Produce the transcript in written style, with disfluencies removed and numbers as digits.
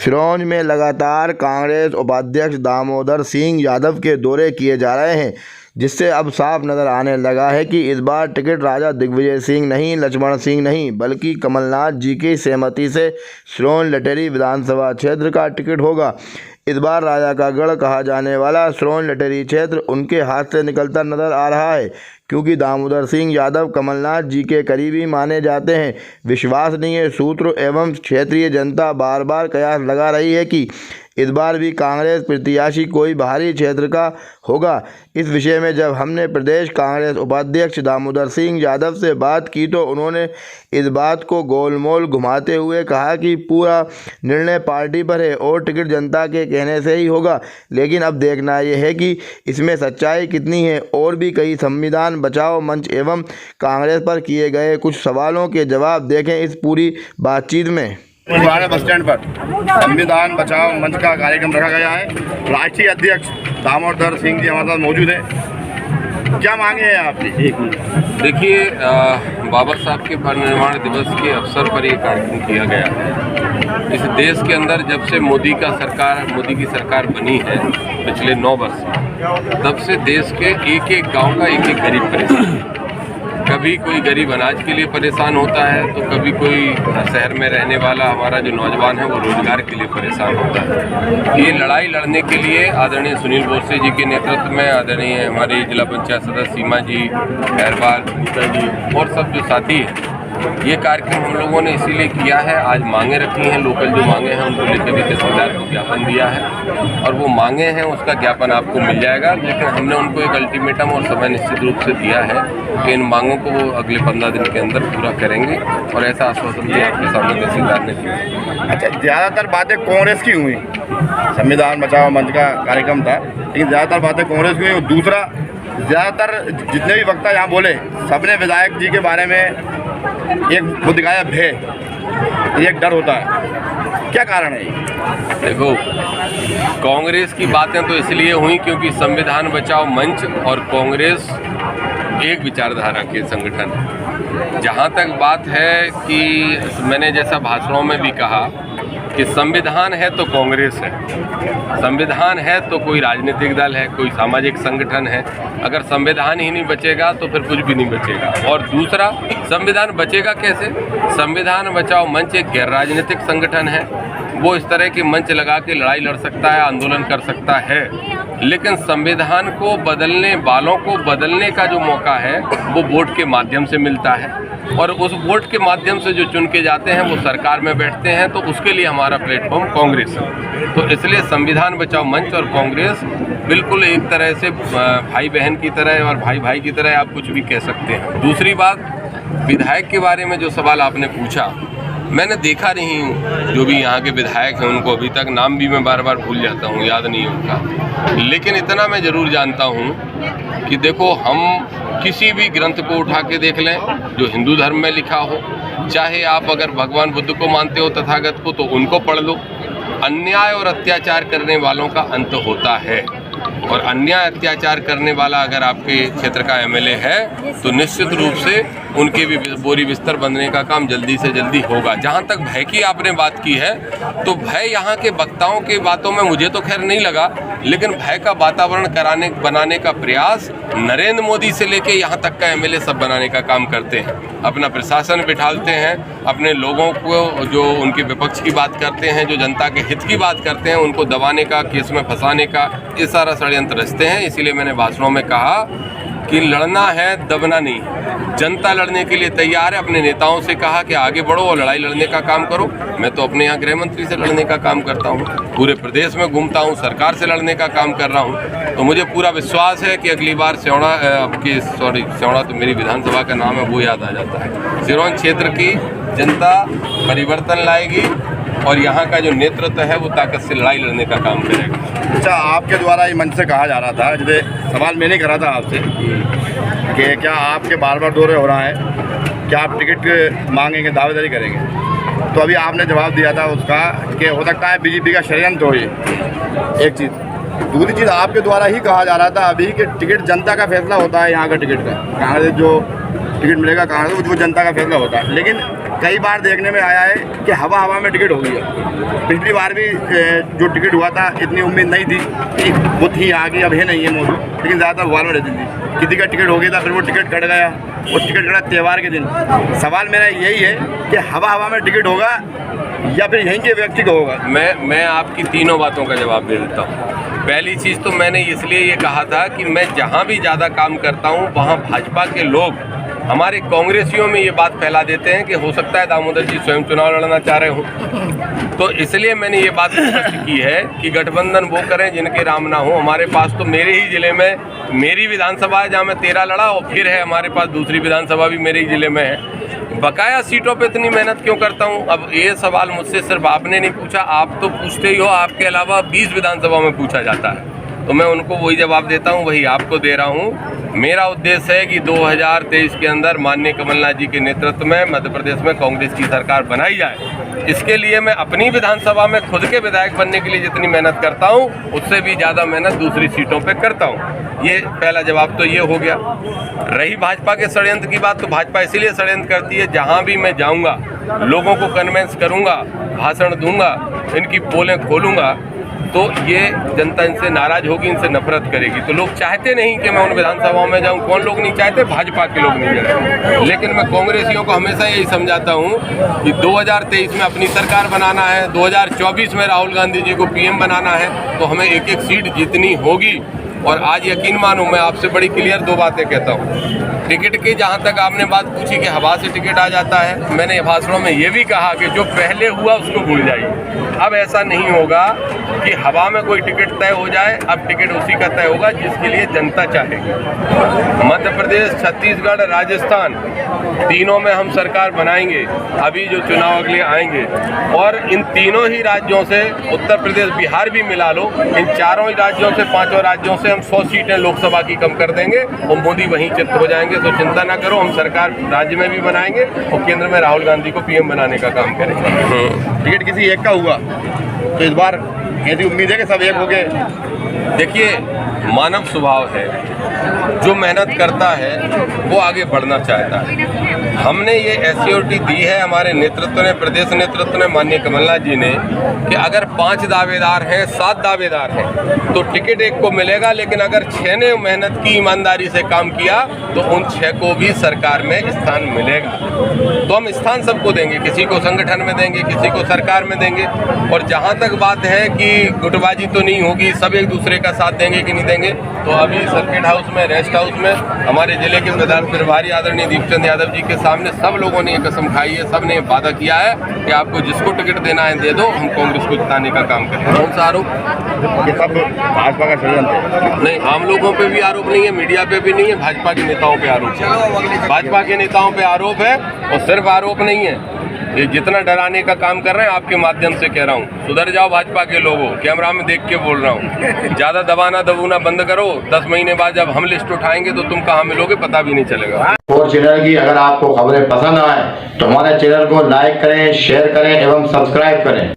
सिरोंज में लगातार कांग्रेस उपाध्यक्ष दामोदर सिंह यादव के दौरे किए जा रहे हैं, जिससे अब साफ नजर आने लगा है कि इस बार टिकट राजा दिग्विजय सिंह नहीं, लक्ष्मण सिंह नहीं, बल्कि कमलनाथ जी की सहमति से सिरोंज लटेरी विधानसभा क्षेत्र का टिकट होगा। इस बार राजा का गढ़ कहा जाने वाला सिरोंज लटेरी क्षेत्र उनके हाथ से निकलता नजर आ रहा है, क्योंकि दामोदर सिंह यादव कमलनाथ जी के करीबी माने जाते हैं। विश्वसनीय सूत्र एवं क्षेत्रीय जनता बार बार कयास लगा रही है कि इस बार भी कांग्रेस प्रत्याशी कोई बाहरी क्षेत्र का होगा। इस विषय में जब हमने प्रदेश कांग्रेस उपाध्यक्ष दामोदर सिंह यादव से बात की तो उन्होंने इस बात को गोलमोल घुमाते हुए कहा कि पूरा निर्णय पार्टी पर है और टिकट जनता के कहने से ही होगा। लेकिन अब देखना यह है कि इसमें सच्चाई कितनी है। और भी कई संविधान बचाओ मंच एवं कांग्रेस पर किए गए कुछ सवालों के जवाब देखें इस पूरी बातचीत में। पुराने बस स्टैंड पर संविधान बचाओ मंच का कार्यक्रम रखा गया है। राष्ट्रीय अध्यक्ष दामोदर सिंह जी हमारे साथ मौजूद हैं। क्या मांगे हैं आपकी? देखिए, बाबा साहब के परिनिर्वाण दिवस के अवसर पर ये कार्यक्रम किया गया है। इस देश के अंदर जब से मोदी की सरकार बनी है पिछले 9 वर्ष, तब से देश के एक एक गांव का एक एक गरीब परेशान है। कभी कोई गरीब अनाज के लिए परेशान होता है तो कभी कोई शहर में रहने वाला हमारा जो नौजवान है वो रोजगार के लिए परेशान होता है। ये लड़ाई लड़ने के लिए आदरणीय सुनील बोरसे जी के नेतृत्व में आदरणीय हमारी जिला पंचायत सदस्य सीमा जी, खैरवाल, नीता जी और सब जो साथी हैं, ये कार्यक्रम हम लोगों ने इसीलिए किया है। आज मांगे रखी हैं, लोकल जो मांगे हैं उनको लेकर भी तहसीलदार को ज्ञापन दिया है और वो मांगे हैं उसका ज्ञापन आपको मिल जाएगा। लेकिन हमने उनको एक अल्टीमेटम और समय निश्चित रूप से दिया है कि इन मांगों को वो अगले 15 दिन के अंदर पूरा करेंगे और ऐसा आश्वासन भी आपके सामने तहसीलदार ने दिया। अच्छा, ज़्यादातर बातें कांग्रेस की हुई। संविधान बचाओ मंच का कार्यक्रम था, लेकिन ज़्यादातर बातें कांग्रेस की हुई। और दूसरा, ज़्यादातर जितने भी वक्ता यहाँ बोले सबने विधायक जी के बारे में एक वो दिखाया भय, एक डर होता है। क्या कारण है? देखो, कांग्रेस की बातें तो इसलिए हुई क्योंकि संविधान बचाओ मंच और कांग्रेस एक विचारधारा के संगठन है। जहाँ तक बात है कि मैंने जैसा भाषणों में भी कहा कि संविधान है तो कांग्रेस है, संविधान है तो कोई राजनीतिक दल है, कोई सामाजिक संगठन है। अगर संविधान ही नहीं बचेगा तो फिर कुछ भी नहीं बचेगा। और दूसरा, संविधान बचेगा कैसे? संविधान बचाओ मंच एक गैर राजनीतिक संगठन है। वो इस तरह के मंच लगा के लड़ाई लड़ सकता है, आंदोलन कर सकता है, लेकिन संविधान को बदलने वालों को बदलने का जो मौका है वो वोट के माध्यम से मिलता है और उस वोट के माध्यम से जो चुन के जाते हैं वो सरकार में बैठते हैं। तो उसके लिए हमारा प्लेटफॉर्म कांग्रेस है। तो इसलिए संविधान बचाओ मंच और कांग्रेस बिल्कुल एक तरह से भाई बहन की तरह और भाई भाई की तरह आप कुछ भी कह सकते हैं। दूसरी बात, विधायक के बारे में जो सवाल आपने पूछा, मैंने देखा नहीं हूँ जो भी यहाँ के विधायक हैं उनको, अभी तक नाम भी मैं बार बार भूल जाता हूँ, याद नहीं उनका। लेकिन इतना मैं ज़रूर जानता हूँ कि देखो, हम किसी भी ग्रंथ को उठा के देख लें जो हिंदू धर्म में लिखा हो, चाहे आप अगर भगवान बुद्ध को मानते हो, तथागत को, तो उनको पढ़ लो। अन्याय और अत्याचार करने वालों का अंत होता है और अन्याय अत्याचार करने वाला अगर आपके क्षेत्र का एमएलए है तो निश्चित रूप से उनके भी बोरी बिस्तर बंधने का काम जल्दी से जल्दी होगा। जहां तक भय की आपने बात की है तो भय यहाँ के वक्ताओं की बातों में मुझे तो खैर नहीं लगा, लेकिन भय का वातावरण बनाने का प्रयास नरेंद्र मोदी से लेके यहाँ तक का एमएलए सब बनाने का काम करते हैं। अपना प्रशासन बिठालते हैं, अपने लोगों को जो उनके विपक्ष की बात करते हैं, जो जनता के हित की बात करते हैं, उनको दबाने का, केस में फंसाने का ये सारा षड्यंत्र रचते हैं। इसीलिए मैंने भाषणों में कहा कि लड़ना है, दबना नहीं। जनता लड़ने के लिए तैयार है। अपने नेताओं से कहा कि आगे बढ़ो और लड़ाई लड़ने का काम करो। मैं तो अपने यहाँ गृह मंत्री से लड़ने का काम करता हूँ, पूरे प्रदेश में घूमता हूँ, सरकार से लड़ने का काम कर रहा हूँ। तो मुझे पूरा विश्वास है कि अगली बार सियोड़ा तो मेरी विधानसभा का नाम है, वो याद आ जाता है। सिरोंज क्षेत्र की जनता परिवर्तन लाएगी और यहाँ का जो नेतृत्व है वो ताकत से लड़ाई लड़ने का काम करेगा। अच्छा, आपके द्वारा ये मंच से कहा जा रहा था, जैसे सवाल मैंने करा था आपसे कि क्या आपके बार बार दौरे हो रहा है, क्या आप टिकट मांगेंगे, दावेदारी करेंगे? तो अभी आपने जवाब दिया था उसका कि हो सकता है बीजेपी का षड्यंत्र हो। ये एक चीज़। दूसरी चीज़, आपके द्वारा ही कहा जा रहा था अभी कि टिकट जनता का फैसला होता है यहाँ का टिकट का। कांग्रेस जो टिकट मिलेगा कहाँ से, वो जनता का फैसला होता है। लेकिन कई बार देखने में आया है कि हवा हवा में टिकट हो गई है। पिछली बार भी जो टिकट हुआ था इतनी उम्मीद नहीं थी कि वो थी आगे, अब है नहीं है मौजूद, लेकिन ज़्यादातर भुआल में रहती थी। किसी का टिकट हो गया था, फिर वो टिकट कट गया, वो टिकट कटा त्यौहार के दिन। सवाल मेरा यही है कि हवा हवा में टिकट होगा या फिर यहीं के व्यक्ति को होगा। मैं आपकी तीनों बातों का जवाब दे देता हूँ। पहली चीज़ तो मैंने इसलिए ये कहा था कि मैं जहाँ भी ज़्यादा काम करता हूँ वहाँ भाजपा के लोग हमारे कांग्रेसियों में ये बात फैला देते हैं कि हो सकता है दामोदर जी स्वयं चुनाव लड़ना चाह रहे हों। तो इसलिए मैंने ये बात स्पष्ट की है कि गठबंधन वो करें जिनके राम ना हो। हमारे पास तो मेरे ही ज़िले में मेरी विधानसभा है जहाँ मैं 13 लड़ा, और फिर है हमारे पास दूसरी विधानसभा भी मेरे ही ज़िले में है। बकाया सीटों पे इतनी मेहनत क्यों करता हूँ? अब ये सवाल मुझसे सिर्फ आपने नहीं पूछा, आप तो पूछते ही हो, आपके अलावा 20 विधानसभा में पूछा जाता है, तो मैं उनको वही जवाब देता हूँ, वही आपको दे रहा हूँ। मेरा उद्देश्य है कि 2023 के अंदर माननीय कमलनाथ जी के नेतृत्व में मध्य प्रदेश में कांग्रेस की सरकार बनाई जाए। इसके लिए मैं अपनी विधानसभा में खुद के विधायक बनने के लिए जितनी मेहनत करता हूँ उससे भी ज़्यादा मेहनत दूसरी सीटों पे करता हूँ। ये पहला जवाब तो ये हो गया। रही भाजपा के षड्यंत्र की बात, तो भाजपा इसीलिए षड्यंत्र करती है, जहाँ भी मैं जाऊँगा लोगों को कन्वेंस करूँगा, भाषण दूंगा, इनकी पोलें खोलूँगा, तो ये जनता इनसे नाराज होगी, इनसे नफरत करेगी। तो लोग चाहते नहीं कि मैं उन विधानसभाओं में जाऊं। कौन लोग नहीं चाहते? भाजपा के लोग नहीं चाहते। लेकिन मैं कांग्रेसियों को हमेशा यही समझाता हूं कि 2023 में अपनी सरकार बनाना है, 2024 में राहुल गांधी जी को पीएम बनाना है, तो हमें एक एक सीट जीतनी होगी। और आज यकीन मानो, मैं आपसे बड़ी क्लियर 2 बातें कहता हूँ। टिकट की जहाँ तक आपने बात पूछी कि हवा से टिकट आ जाता है, मैंने भाषणों में ये भी कहा कि जो पहले हुआ उसको भूल जाइए। अब ऐसा नहीं होगा कि हवा में कोई टिकट तय हो जाए। अब टिकट उसी का तय होगा जिसके लिए जनता चाहेगी। मध्य प्रदेश, छत्तीसगढ़, राजस्थान, तीनों में हम सरकार बनाएंगे। अभी जो चुनाव अगले आएंगे, और इन तीनों ही राज्यों से, उत्तर प्रदेश, बिहार भी मिला लो, इन चारों ही राज्यों से, 5 राज्यों से हम 100 सीटें लोकसभा की कम कर देंगे और मोदी वहीं चित्त हो जाएंगे। तो चिंता ना करो, हम सरकार राज्य में भी बनाएंगे और केंद्र में राहुल गांधी को पीएम बनाने का काम करेंगे। टिकट किसी एक का हुआ तो इस बार यदि उम्मीद है कि सब एक हो गए। देखिए, मानव स्वभाव है, जो मेहनत करता है वो आगे बढ़ना चाहता है। हमने ये एश्योरिटी दी है हमारे नेतृत्व ने, प्रदेश नेतृत्व ने, माननीय कमलनाथ जी ने, कि अगर 5 दावेदार हैं, 7 दावेदार हैं तो टिकट एक को मिलेगा, लेकिन अगर 6 ने मेहनत की, ईमानदारी से काम किया, तो उन 6 को भी सरकार में स्थान मिलेगा। तो हम स्थान सबको देंगे, किसी को संगठन में देंगे, किसी को सरकार में देंगे। और जहाँ तक बात है कि गुटबाजी तो नहीं होगी, सब एक दूसरे का साथ देंगे कि नहीं देंगे, तो अभी सर्किट हाउस में, रेस्ट हाउस में हमारे जिले के प्रधान प्रभारी आदरणीय दीपचंद यादव जी के सामने सब लोगों ने ये कसम खाई है, सब ने वादा किया है कि आपको जिसको टिकट देना है दे दो, हम कांग्रेस को जिताने का काम करेंगे। कौन सा आरोप? ये सब भाजपा का षड्यंत्र है। नहीं, आम लोगों पे भी आरोप नहीं है, मीडिया पे भी नहीं है, भाजपा के नेताओं पे आरोप है। भाजपा के नेताओं पे आरोप है, और सिर्फ आरोप नहीं है, ये जितना डराने का काम कर रहे हैं, आपके माध्यम से कह रहा हूँ, सुधर जाओ भाजपा के लोगों। कैमरा में देख के बोल रहा हूँ, ज़्यादा दबाना दबूना बंद करो। 10 महीने बाद जब हम लिस्ट उठाएंगे तो तुम कहाँ मिलोगे पता भी नहीं चलेगा। और चैनल की अगर आपको खबरें पसंद आए तो हमारे चैनल को लाइक करें, शेयर करें एवं सब्सक्राइब करें।